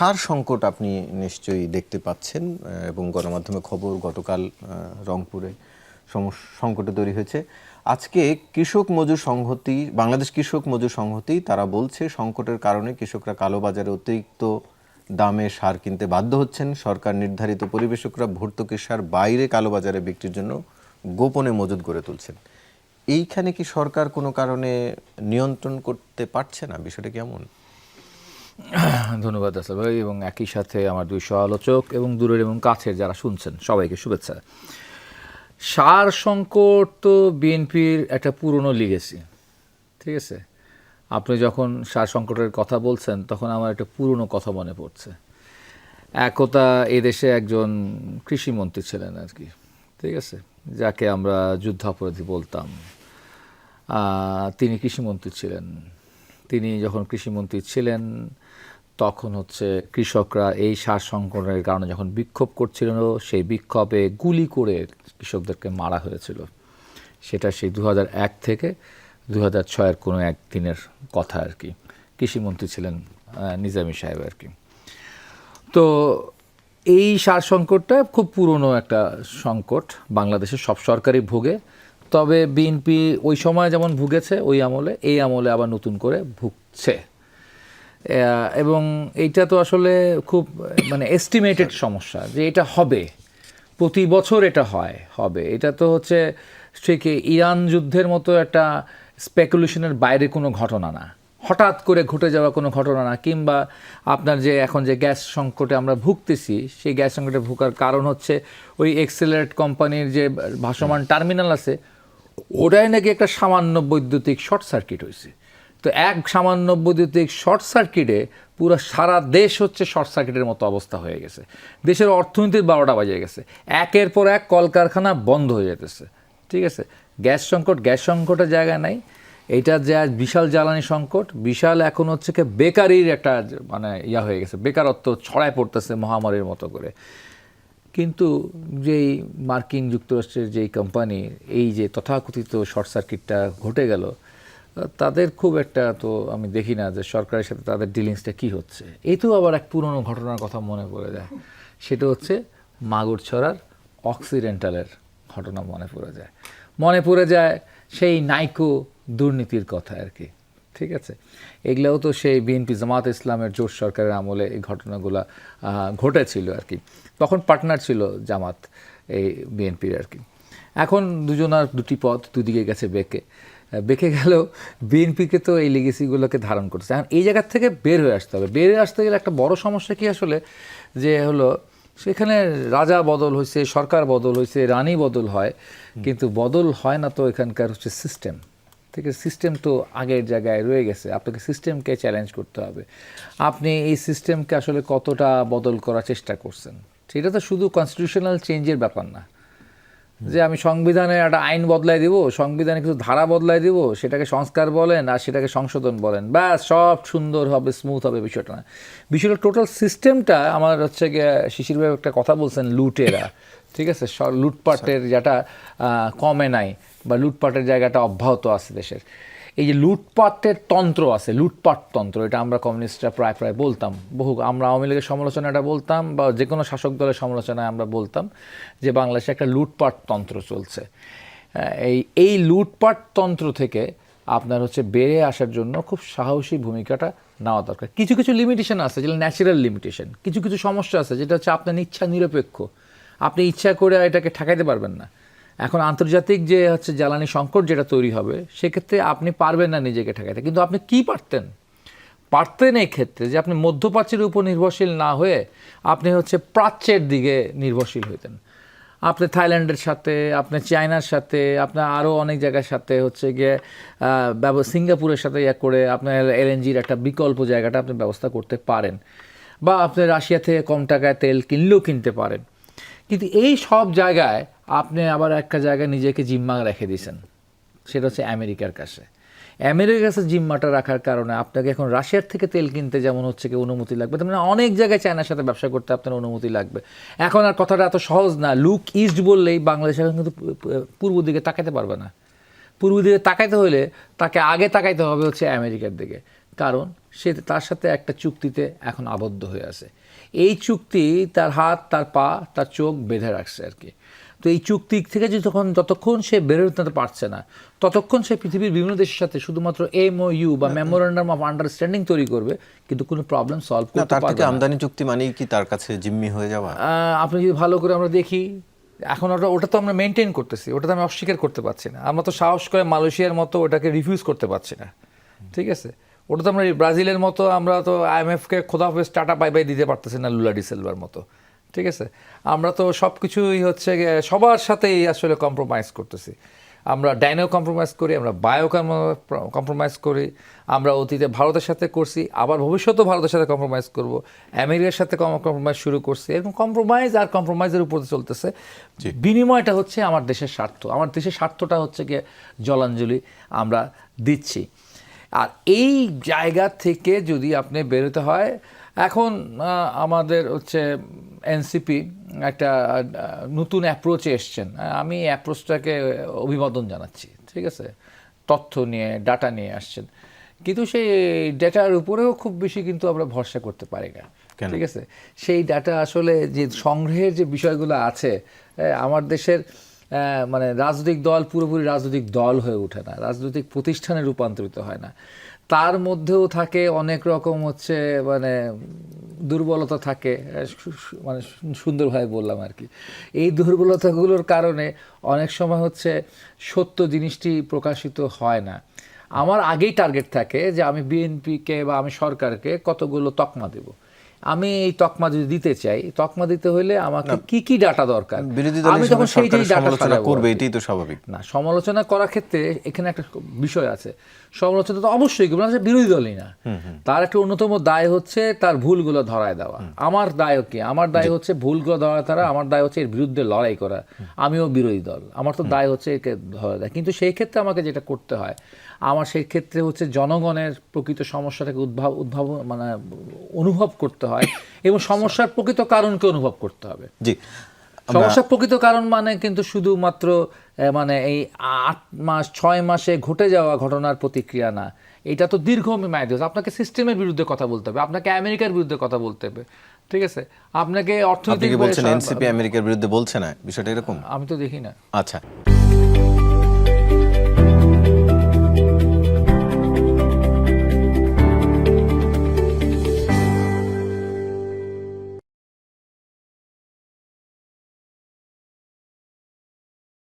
সার সংকট আপনি নিশ্চয়ই দেখতে পাচ্ছেন এবং গণমাধ্যমে খবর গতকাল রংপুরে সংকটে তৈরি হয়েছে। আজকে কৃষক মজুর সংহতি, বাংলাদেশ কৃষক মজুর সংহতি তারা বলছে সংকটের কারণে কৃষকরা কালোবাজারে অতিরিক্ত দামে সার কিনতে বাধ্য হচ্ছেন। সরকার নির্ধারিত পরিবেশকরা ভর্তুকির সার বাইরে কালোবাজারে বিক্রির জন্য গোপনে মজুদ গড়ে তুলছেন। এইখানে কি সরকার কোনো কারণে নিয়ন্ত্রণ করতে পারছে না? বিষয়টা কেমন? ধন্যবাদ আসল ভাই, এবং একই সাথে আমার দুই সহ-আলোচক এবং দূরের এবং কাছের যারা শুনছেন সবাইকে শুভেচ্ছা। সার সংকট তো বিএনপির একটা পুরনো লিগেসি, ঠিক আছে। আপনি যখন সার সংকটের কথা বলছেন তখন আমার একটা পুরনো কথা মনে পড়ছে। একতা এদেশে একজন কৃষিমন্ত্রী ছিলেন আর কি, ঠিক আছে, যাকে আমরা যুদ্ধাপরাধী বলতাম। তিনি কৃষিমন্ত্রী ছিলেন। তিনি যখন কৃষিমন্ত্রী ছিলেন তখন কৃষকরা এই সার সংকটের কারণে যখন বিক্ষোভ করছিল, সেই বিক্ষোভে গুলি করে কৃষকদেরকে মারা হয়েছিল। সেটা সেই 2001 থেকে 2006-এর কোনো একদিনের কথা আর কি। কৃষিমন্ত্রী ছিলেন নিজামী সাহেব আর কি। তো এই সার সংকটটা খুব পুরনো একটা সংকট, বাংলাদেশের সব সরকারই ভোগে। তবে বিএনপি ওই সময় যেমন ভুগেছে ওই আমলে, এই আমলে আবার নতুন করে ভুগছে। এবং এইটা তো আসলে খুব এস্টিমেটেড সমস্যা যে এটা হবে, প্রতি বছর এটা হবে। এটা তো ঠিক ইরান যুদ্ধের মতো একটা স্পেকুলেশনের বাইরে কোনো ঘটনা না, হঠাৎ করে ঘটে যাওয়া কোনো ঘটনা না। কিংবা আপনার যে এখন যে গ্যাস সংকটে আমরা ভুগতেছি, সেই গ্যাস সংকটে ভোগার কারণ ওই এক্সেলারেট কোম্পানির যে ভাসমান টার্মিনাল আছে, ওটাই নাকি একটা সামান্য বৈদ্যুতিক শর্ট সার্কিট হয়েছে। তো এক সামান্য বৈদ্যুতিক শর্ট সার্কিটে পুরো সারা দেশ শর্ট সার্কিটের মতো অবস্থা হয়ে গেছে। দেশের অর্থনীতির 12টা বাজে গেছে, একের পর এক কলকারখানা বন্ধ হয়ে যেতেছে, ঠিক আছে। গ্যাস সংকটের জায়গা নাই। এইটা যা বিশাল জ্বালানি সংকট, বিশাল এখন বেকারির একটা ইয়া হয়ে গেছে, বেকারত্ব ছড়ায় পড়তেছে মহামারীর মতো করে। কিন্তু যেই মার্কিন যুক্তরাষ্ট্রের যেই কোম্পানি এই যে তথাকথিত শর্ট সার্কিটটা ঘটে গেল, তাদের খুব একটা তো আমি দেখি না যে সরকারের সাথে তাদের ডিলিংসটা কী হচ্ছে। এই তো আবার এক পুরনো ঘটনার কথা মনে পড়ে যায়, সেটা মাগুরছড়ার অক্সিডেন্টালের ঘটনা মনে পড়ে যায় সেই নাইকো দুর্নীতির কথা আর কি, ঠিক আছে। এগুলোও তো সেই বিএনপি জামাত ইসলামের জোট সরকারের আমলে এই ঘটনাগুলো ঘটেছিল আর কি। তখন পার্টনার ছিল জামাত এই বিএনপির আর কি। এখন দুজনার দুটি পথ দুদিকে গেছে বেঁকে গেলেও বিএনপিকে তো এই লিগেসিগুলোকে ধারণ করছে। এখন এই জায়গার থেকে বের হয়ে আসতে হবে। বের হয়ে আসতে গেলে একটা বড় সমস্যা কি যে সেখানে রাজা বদল হয়েছে, সরকার বদল হয়েছে, রানী বদল হয়, কিন্তু বদল হয় না তো এখানকার সিস্টেম, ঠিক আছে। সিস্টেম তো আগের জায়গায় রয়ে গেছে, আপনাকে সিস্টেমকে চ্যালেঞ্জ করতে হবে। আপনি এই সিস্টেমকে আসলে কতটা বদল করার চেষ্টা করছেন, সেটা তো শুধু কনস্টিটিউশনাল চেঞ্জের ব্যাপার না যে আমি সংবিধানে একটা আইন বদলাই দিব, সংবিধানে কিছু ধারা বদলাই দিব, সেটাকে সংস্কার বলেন আর সেটাকে সংশোধন বলেন, ব্যাস সব সুন্দর হবে, স্মুথ হবে। বিষয়টা না, বিষয়টা টোটাল সিস্টেমটা আমার গিয়ে শিশির ভাই একটা কথা বলছেন, লুটেরা, ঠিক আছে, লুটপাটের যেটা কমে নাই বা লুটপাটের জায়গাটা অব্যাহত আছে দেশের। এই যে লুটপাটের তন্ত্র আছে, লুটপাট তন্ত্র, এটা আমরা কমিউনিস্টরা প্রায় বলতাম আমরা আওয়ামী লীগের সমালোচনাটা বলতাম বা যে কোনো শাসক দলের সমালোচনায় আমরা বলতাম যে বাংলাদেশে একটা লুটপাট তন্ত্র চলছে। এই লুটপাট তন্ত্র থেকে আপনার বেরিয়ে আসার জন্য খুব সাহসী ভূমিকাটা নেওয়া দরকার। কিছু লিমিটেশন আছে যেগুলো ন্যাচারাল লিমিটেশন, কিছু সমস্যা আছে যেটা আপনার ইচ্ছা নিরপেক্ষ, আপনি ইচ্ছা করে এটাকে ঠেকাইতে পারবেন না। এখন আন্তর্জাতিক যে জ্বালানি সংকট যেটা তৈরি হবে, সেক্ষেত্রে আপনি পারবেন না নিজেকে ঠেকাইতে, কিন্তু আপনি কি পারতেন এই ক্ষেত্রে যে আপনি মধ্যপ্রাচ্যের উপর নির্ভরশীল না হয়ে আপনি প্রাচ্যের দিকে নির্ভরশীল হইতেন। আপনি থাইল্যান্ডের সাথে, আপনি চায়নার সাথে, আপনার আরও অনেক জায়গার সাথে গিয়ে সিঙ্গাপুরের সাথে করে আপনার এলএনজির একটা বিকল্প জায়গাটা আপনি ব্যবস্থা করতে পারেন, বা আপনি রাশিয়া থেকে কম টাকায় তেল কিনতে পারেন। কিন্তু এই সব জায়গায় আপনি আবার একটা জায়গায় নিজেকে জিম্মা রেখে দিয়েছেন, সেটা আমেরিকার কাছে। আমেরিকার কাছে জিম্মাটা রাখার কারণে আপনাকে এখন রাশিয়ার থেকে তেল কিনতে যেমন কি অনুমতি লাগবে, তেমন অনেক জায়গায় চায়নার সাথে ব্যবসা করতে আপনার অনুমতি লাগবে। এখন আর কথাটা এত সহজ না। লুক ইস্ট বললেই বাংলাদেশ এখন কিন্তু পূর্ব দিকে তাকাইতে পারবে না। পূর্ব দিকে তাকাইতে হলে তাকে আগে তাকাইতে হবে আমেরিকার দিকে। কারণ সে তার সাথে একটা চুক্তিতে এখন আবদ্ধ হয়ে আছে। এই চুক্তি তার হাত, তার পা, তার চোখ বেঁধে রাখছে আর কি। তো এই চুক্তি থেকে যতক্ষণ সে বেরোতে পারছে না, ততক্ষণ সে পৃথিবীর বিভিন্ন দেশের সাথে শুধুমাত্র MOU বা মেমোরেন্ডাম অফ আন্ডারস্ট্যান্ডিং তৈরি করবে, কিন্তু কোনো প্রবলেম সলভ করতে তার পারবে থেকে না। আমদানি চুক্তি মানেই কি তার কাছে জিম্মি হয়ে যাওয়া? আপনি যদি ভালো করে আমরা দেখি, এখন ওটা তো আমরা মেনটেন করতেছি, ওটা তো আমি অস্বীকার করতে পারছি না। আমরা তো সাহস করে মালয়েশিয়ার মতো ওটাকে রিফিউজ করতে পারছি না, ঠিক আছে? ওটা তো আমরা ব্রাজিলের মতো আমরা তো IMF-কে খোদাফেজ টাটা বাই বাই দিতে পারতেছি না লুলা ডি সিলভার মতো, ঠিক আছে? আমরা তো সব কিছুই হচ্ছে সবার সাথেই আসলে কম্প্রোমাইজ করতেছি। আমরা ডাইনো কম্প্রোমাইজ করি, আমরা বায়ো কম্প্রোমাইজ করি, আমরা অতীতে ভারতের সাথে করছি, আবার ভবিষ্যতেও ভারতের সাথে কম্প্রোমাইজ করব, আমেরিকার সাথে কম্প্রোমাইজ শুরু করছি, এরকম কম্প্রোমাইজ আর কম্প্রোমাইজের উপর চলতেছে। বিনিময়টা হচ্ছে আমার দেশের স্বার্থ, আমার দেশের স্বার্থটা হচ্ছে গিয়ে জলাঞ্জলি আমরা দিচ্ছি। আর এই জায়গা থেকে যদি আপনি বেরোতে হয়, এখন আমাদের হচ্ছে NCP একটা নতুন অ্যাপ্রোচে এসছেন। আমি অ্যাপ্রোচটাকে অভিবাদন জানাচ্ছি, ঠিক আছে? তথ্য নিয়ে, ডাটা নিয়ে আসছেন, কিন্তু সেই ডেটার উপরেও খুব বেশি কিন্তু আমরা ভরসা করতে পারি না, ঠিক আছে? সেই ডাটা আসলে যে সংগ্রহের যে বিষয়গুলো আছে, আমার দেশের মানে রাজনৈতিক দল পুরোপুরি রাজনৈতিক দল হয়ে ওঠে না, রাজনৈতিক প্রতিষ্ঠানে রূপান্তরিত হয় না। তার মধ্যেও থাকে অনেক রকম হচ্ছে মানে দুর্বলতা থাকে, মানে সুন্দরভাবে বললাম আর কি। এই দুর্বলতাগুলোর কারণে অনেক সময় হচ্ছে সত্য জিনিসটি প্রকাশিত হয় না। আমার আগেই টার্গেট থাকে যে আমি বিএনপিকে বা আমি সরকারকে কতগুলো তকমা দেব। আমি এই তকমা যদি দিতে চাই, তকমা দিতে হলে আমাকে কি কি ডাটা দরকার, বিরোধী দল আমি হিসেবে তখন সেইটাই সরকারের ডাটা সমালোচনা সাজাবো। করবে, এটাই তো স্বাভাবিক। না, সমালোচনা করার ক্ষেত্রে এখানে একটা বিষয় আছে। সমালোচনা তো অবশ্যই করবে, না বিরোধী দলই না। তার একটা অন্যতম দায় হচ্ছে তার ভুলগুলো ধরায় দেওয়া। আমার দায় কি? আমার দায় হচ্ছে ভুলগুলো ধরায় দেওয়া, আমার দায় হচ্ছে এর বিরুদ্ধে লড়াই করা। আমিও বিরোধী দল, আমার তো দায় হচ্ছে একে ধরা দেয়। কিন্তু সেই ক্ষেত্রে আমাকে যেটা করতে হয়, আমার সেই ক্ষেত্রে হচ্ছে জনগণের প্রকৃত সমস্যাটাকে মানে অনুভব করতে হয় এবং সমস্যার প্রকৃত কারণকে অনুভব করতে হবে। জি, সমস্যার প্রকৃত কারণ মানে কিন্তু শুধুমাত্র মানে এই 8 মাস 6 মাসে ঘটে যাওয়া ঘটনার প্রতিক্রিয়া না, এটা তো দীর্ঘমেয়াদী। আপনাকে সিস্টেমের বিরুদ্ধে কথা বলতে হবে, আপনাকে আমেরিকার বিরুদ্ধে কথা বলতে হবে, ঠিক আছে? আপনাকে আপনি অর্থনৈতিক কি বলছেন NCP আমেরিকার বিরুদ্ধে বলছে না, বিষয়টা এরকম? আমি তো দেখি না। আচ্ছা।